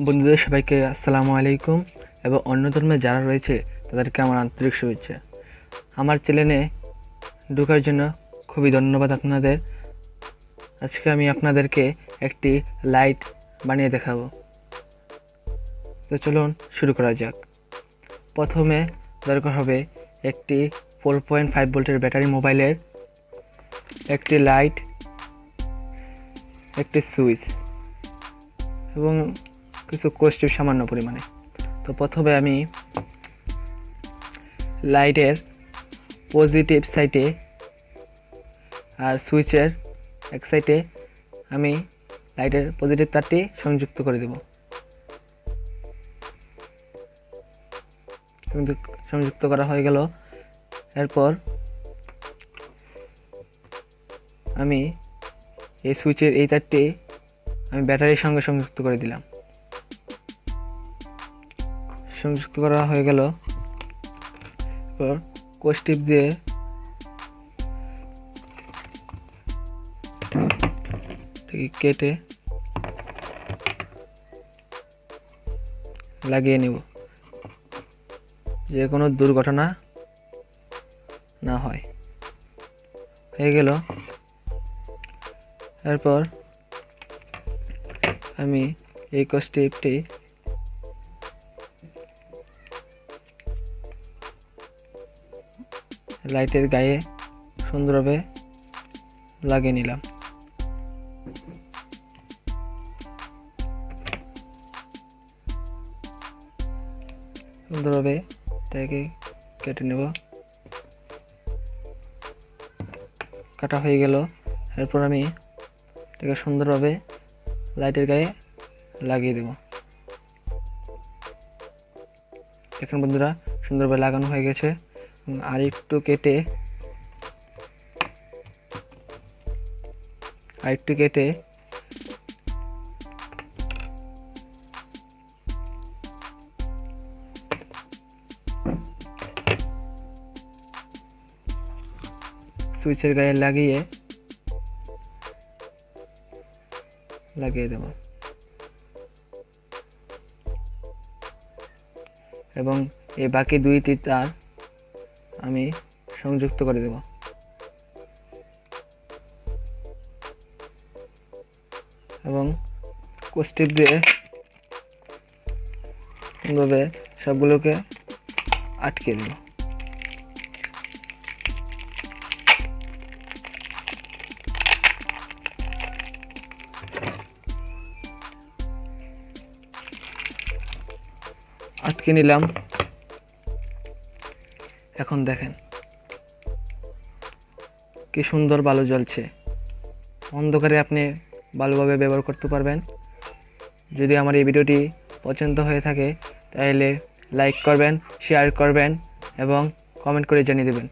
বন্ধুদের সবাইকে আসসালামু আলাইকুম এবং অন্য ধর্মে যারা রয়েছে তাদেরকে আমার আন্তরিক শুভেচ্ছা। আমার চ্যানেলে ঢোকার জন্য খুবই ধন্যবাদ আপনাদের। আজকে আমি আপনাদেরকে একটি লাইট বানিয়ে দেখাবো। তো চলুন শুরু করা যাক। প্রথমে দরকার হবে একটি 4.5 ভোল্টের ব্যাটারি মোবাইলের, একটি লাইট, একটি সুইচ এবং কিছু কোস্টিভ সামান্য পরিমাণে। তো প্রথমে আমি লাইটের পজিটিভ সাইডে আর সুইচের এক সাইডে আমি লাইটের পজিটিভ তারটি সংযুক্ত করে দেব। সংযুক্ত করা হয়ে গেল। এরপর আমি এই সুইচের এই তারটি আমি ব্যাটারির সঙ্গে সংযুক্ত করে দিলাম। সংযুক্ত করা হয়ে গেল। এরপর কোস্টিভ দিয়ে কেটে লাগিয়ে নেব, যে কোনো দুর্ঘটনা না হয়। হয়ে গেল। এরপর আমি এই কোস্টিভটি লাইটের গায়ে সুন্দরভাবে লাগিয়ে নিলাম। সুন্দরভাবে এটাকে কেটে নেব। কাটা হয়ে গেল। এরপর আমি এটাকে সুন্দরভাবে লাইটের গায়ে লাগিয়ে দেব। দেখুন বন্ধুরা, সুন্দরভাবে লাগানো হয়ে গেছে। আর একটু কেটে সুইচের গায়ে লাগিয়ে দেব এবং এই বাকি দুইটি তার আমি সংযুক্ত করে দেব। এবং কোস্টিভ দিয়ে সুন্দরভাবে সবগুলোকে আটকে দেব। আটকে নিলাম। এখন দেখেন কি সুন্দর ভালো জ্বলছে। অন্ধকারে আপনি ভালোভাবে ব্যবহার করতে পারবেন। যদি আমার এই ভিডিওটি পছন্দ হয়ে থাকে তাহলে লাইক করবেন, শেয়ার করবেন এবং কমেন্ট করে জানিয়ে দেবেন।